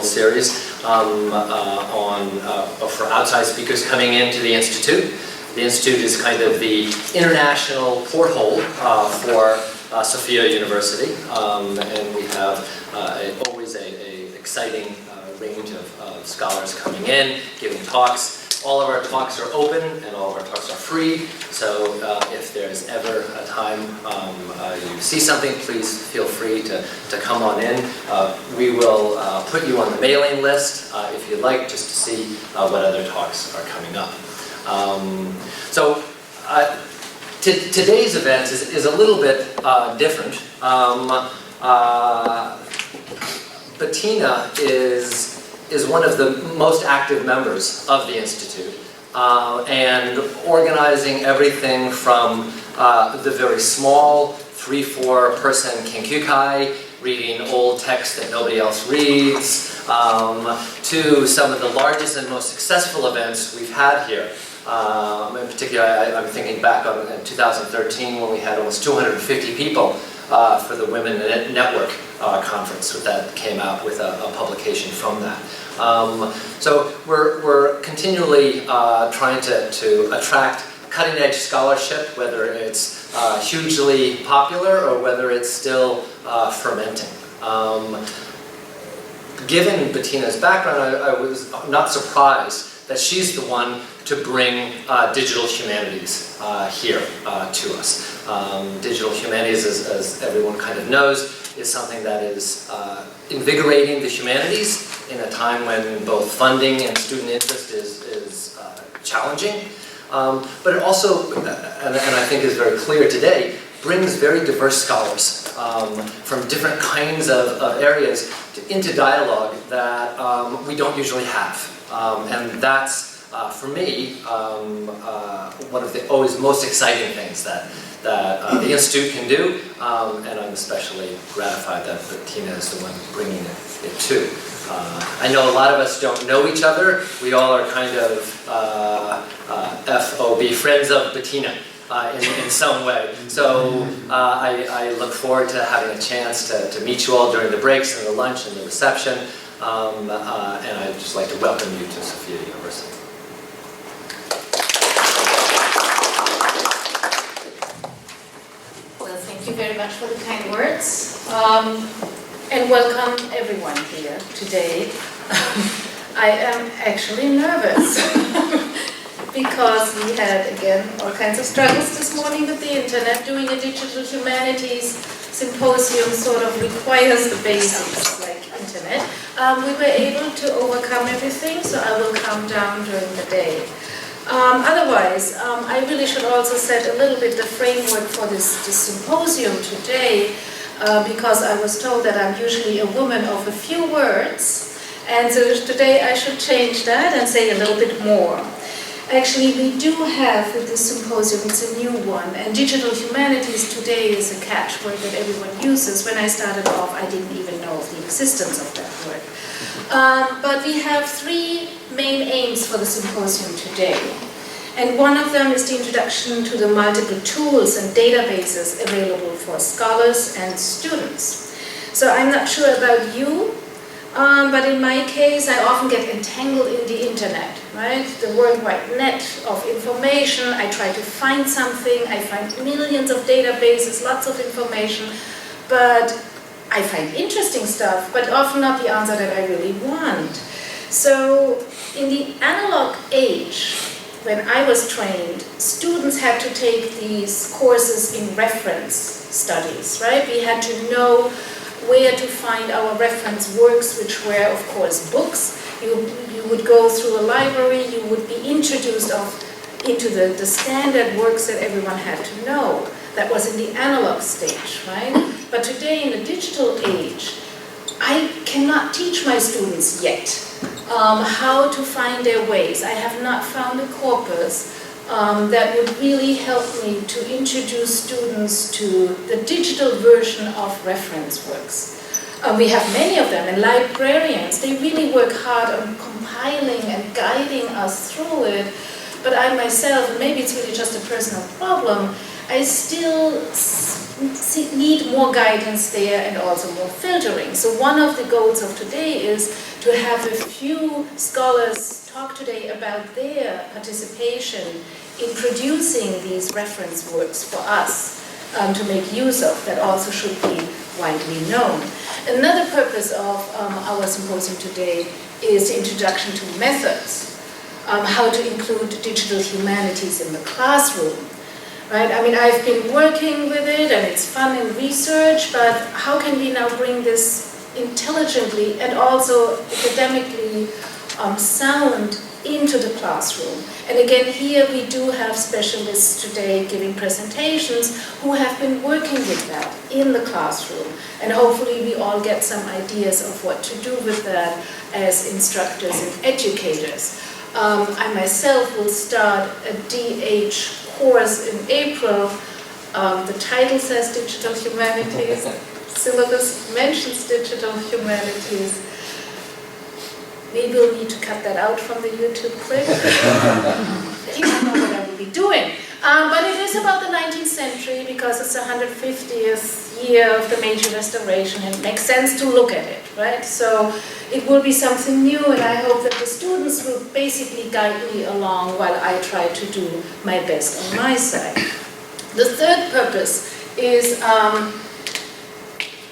series for outside speakers coming into the Institute. The Institute is kind of the international porthole for Sophia University, and we have always an exciting range of scholars coming in, giving talks. All of our talks are open and all of our talks are free, so if there's ever a time you see something, please feel free to come on in. We will put you on the mailing list if you'd like, just to see what other talks are coming up. Today's event is a little bit different. Bettina is one of the most active members of the Institute, and organizing everything from the very small 3-4 person kenkyukai, reading old text that nobody else reads, to some of the largest and most successful events we've had here. In particular, I'm thinking back on 2013 when we had almost 250 people for the Women Network conference that came out with a publication from that. So we're continually trying to attract cutting-edge scholarship, whether it's hugely popular or whether it's still fermenting. Given Bettina's background, I was not surprised that she's the one to bring digital humanities here to us. Digital humanities, as everyone kind of knows, is something that is invigorating the humanities in a time when both funding and student interest is challenging. But it also, and I think is very clear today, brings very diverse scholars from different kinds of areas into dialogue that we don't usually have. And that's, for me, one of the always most exciting things that the Institute can do, and I'm especially gratified that Bettina is the one bringing it too. I know a lot of us don't know each other. We all are kind of FOB, friends of Bettina, in some way. So I look forward to having a chance to meet you all during the breaks and the lunch and the reception. And I'd just like to welcome you to Sophia University. Well, thank you very much for the kind words. And welcome everyone here today. I am actually nervous because we had, again, all kinds of struggles this morning with the internet. Doing a digital humanities symposium sort of requires the basics, like internet. We were able to overcome everything, so I will calm down during the day. Otherwise, I really should also set a little bit the framework for this symposium today, because I was told that I'm usually a woman of a few words, and so today I should change that and say a little bit more. Actually, we do have with this symposium, it's a new one, and digital humanities today is a catchword that everyone uses. When I started off, I didn't even know of the existence of that word. But we have three main aims for the symposium today. And one of them is the introduction to the multiple tools and databases available for scholars and students. So I'm not sure about you, but in my case, I often get entangled in the internet, right? The World Wide Net of information. I try to find something. I find millions of databases, lots of information, but I find interesting stuff, but often not the answer that I really want. So in the analog age, when I was trained, students had to take these courses in reference studies, right? We had to know where to find our reference works, which were, of course, books. You would go through a library, you would be introduced into the standard works that everyone had to know. That was in the analog stage, right? But today, in the digital age, I cannot teach my students yet how to find their ways. I have not found a corpus that would really help me to introduce students to the digital version of reference works. We have many of them, and librarians, they really work hard on compiling and guiding us through it. But I myself, and maybe it's really just a personal problem, I still need more guidance there and also more filtering. So one of the goals of today is to have a few scholars talk today about their participation in producing these reference works for us to make use of, that also should be widely known. Another purpose of our symposium today is the introduction to methods, how to include digital humanities in the classroom. Right? I mean, I've been working with it and it's fun in research, but how can we now bring this intelligently and also academically sound into the classroom? And again, here we do have specialists today giving presentations who have been working with that in the classroom. And hopefully we all get some ideas of what to do with that as instructors and educators. I myself will start a DH course in April. The title says Digital Humanities, syllabus mentions Digital Humanities. Maybe we'll need to cut that out from the YouTube clip. You don't know what I will be doing. But it is about the 19th century because it's the 150th year of the major restoration and it makes sense to look at it, right? So it will be something new and I hope that the students will basically guide me along while I try to do my best on my side. The third purpose is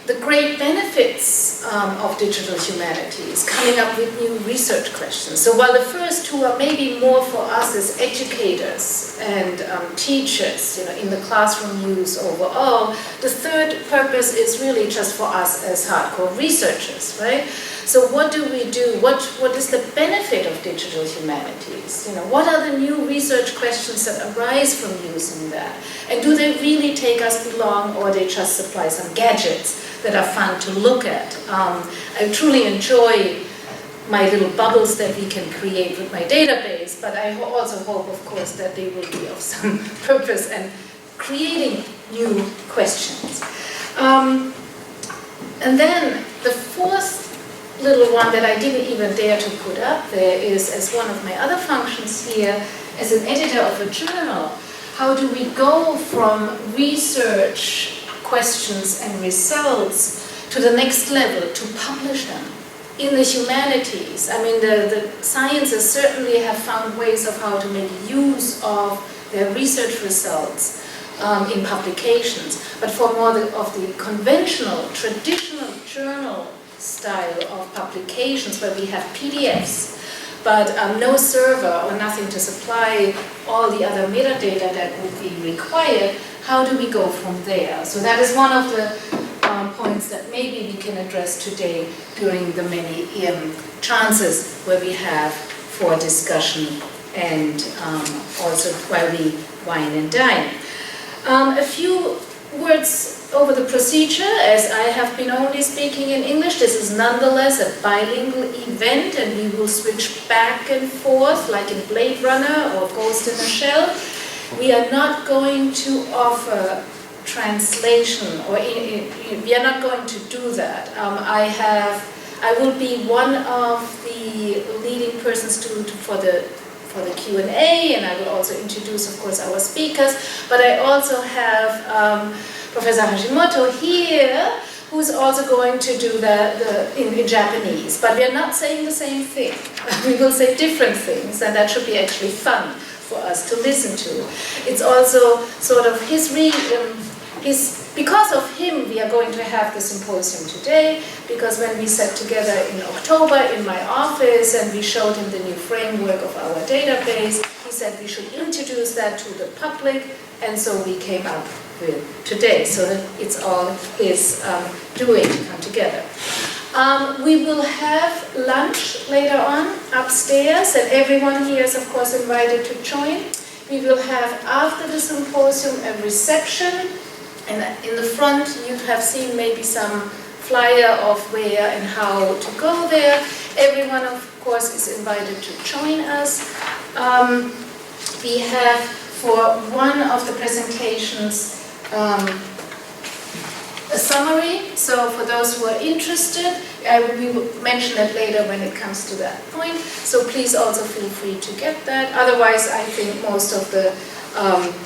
the great benefits of digital humanities, coming up with new research questions. So while the first two are maybe more for us as educators and teachers, in the classroom use overall, the third purpose is really just for us as hardcore researchers, right? So what do we do? What is the benefit of digital humanities? What are the new research questions that arise from using that? And do they really take us along, or they just supply some gadgets that are fun to look at? I truly enjoy my little bubbles that we can create with my database, but I also hope, of course, that they will be of some purpose and creating new questions. And then the fourth little one that I didn't even dare to put up there is, as one of my other functions here, as an editor of a journal, how do we go from research questions and results to the next level, to publish them in the humanities? I mean, the sciences certainly have found ways of how to make use of their research results in publications, but for more of the conventional, traditional journal style of publications where we have PDFs, but no server or nothing to supply all the other metadata that would be required, how do we go from there? So that is one of the points that maybe we can address today during the many chances where we have for discussion and also while we wine and dine. A few words over the procedure, as I have been only speaking in English. This is nonetheless a bilingual event and we will switch back and forth like in Blade Runner or Ghost in the Shell. We are not going to offer translation, or we are not going to do that. I will be one of the leading persons for the Q&A, and I will also introduce, of course, our speakers, but I also have Professor Hashimoto here, who's also going to do in Japanese. But we are not saying the same thing. We will say different things, and that should be actually fun for us to listen to. It's also sort of because of him we are going to have the symposium today, because when we sat together in October in my office and we showed him the new framework of our database, he said we should introduce that to the public, and so we came up with today, so that it's all his doing to come together. We will have lunch later on upstairs, and everyone here is of course invited to join. We will have after the symposium a reception, and in the front you have seen maybe some flyer of where and how to go there. Everyone of course is invited to join us. We have for one of the presentations a summary, so for those who are interested, we will mention it later when it comes to that point, so please also feel free to get that. Otherwise, I think most of the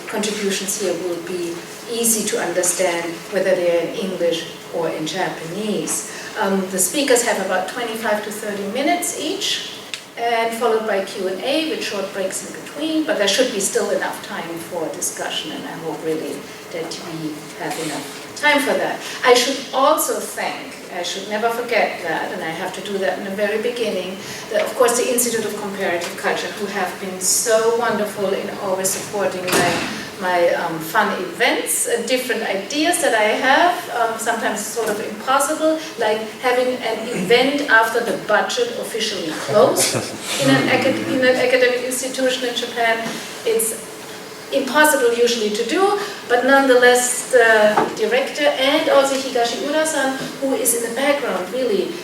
contributions here will be easy to understand, whether they're in English or in Japanese. The speakers have about 25 to 30 minutes each, and followed by Q&A with short breaks in between, but there should be still enough time for discussion, and I hope really that we have enough time for that. I should also thank, I should never forget that, and I have to do that in the very beginning, that of course the Institute of Comparative Culture, who have been so wonderful in always supporting my fun events, different ideas that I have, sometimes sort of impossible, like having an event after the budget officially closed in an academic institution in Japan. It's impossible usually to do, but nonetheless the director and also Higashi Ura-san, who is in the background really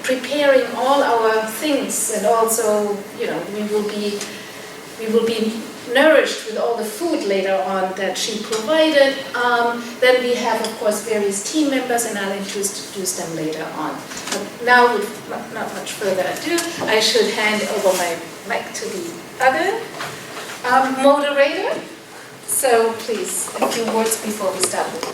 preparing all our things, and also, you know, we will be nourished with all the food later on that she provided. Then we have, of course, various team members, and I'll introduce them later on. But now, with not much further ado, I should hand over my mic to the other moderator. So please, a few words before we start with it.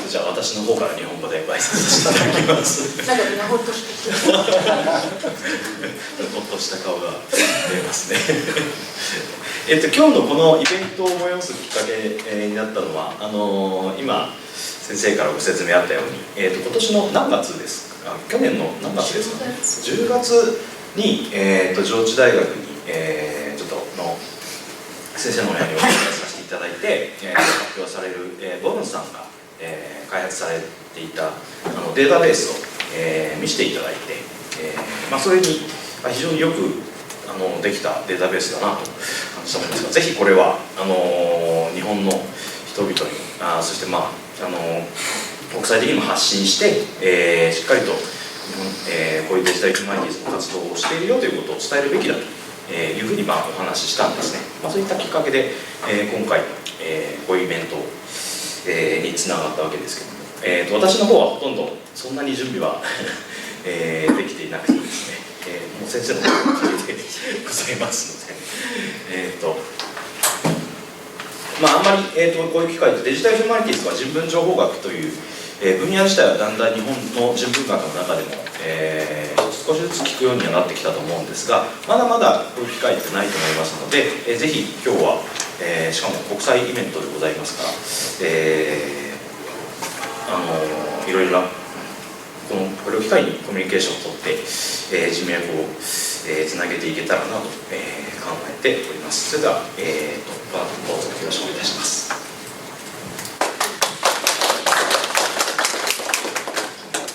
じゃあ私の方から日本語でご挨拶させていただきます。なんかみんなほっとしてほっとした顔が見えますね。今日のこのイベントを催すきっかけになったのは、今先生からご説明あったように、今年の何月ですか？去年の何月ですかね。10月に上智大学にちょっとの先生のお部屋にお願いさせていただいて、発表されるボルンさんが開発されていたデータベースを見せていただいて、それに非常によくできたデータベースだなと感じたものですが、ぜひこれは日本の人々にそして国際的にも発信して、しっかりとこういうデジタルヒューマニティーズの活動をしているよということを伝えるべきだというふうにお話ししたんですね。そういったきっかけで今回こういうイベントにつながったわけですけども、私の方はほとんどそんなに準備はできていなくてですね、もう先生の方のおかげでございますので、あんまり、こういう機会でデジタルヒューマニティーズとか人文情報学という、分野自体はだんだん日本の人文学の中でも、少しずつ聞くようにはなってきたと思うんですが、まだまだこういう機会ってないと思いますので、ぜひ今日はしかも国際イベントでございますから、いろいろなこれを機会にコミュニケーションをとって、人脈をつなげていけたらなと、考えております。それでは、どうぞよろしくお願いいたします。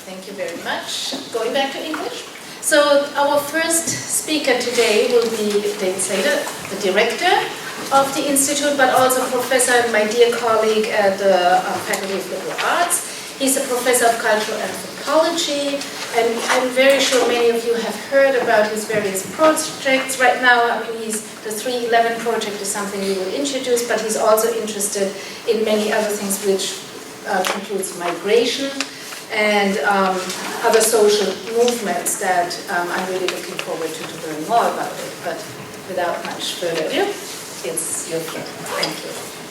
Thank you very much. Going back to English. So our first speaker today will be David Slater, the director of the Institute, but also professor and my dear colleague at the Faculty of Liberal Arts. He's a professor of cultural anthropology, and I'm very sure many of you have heard about his various projects. Right now, the 311 project is something we will introduce, but he's also interested in many other things, which includes migration and other social movements that I'm really looking forward to learn more about it. But without much further ado, it's your turn. Thank you.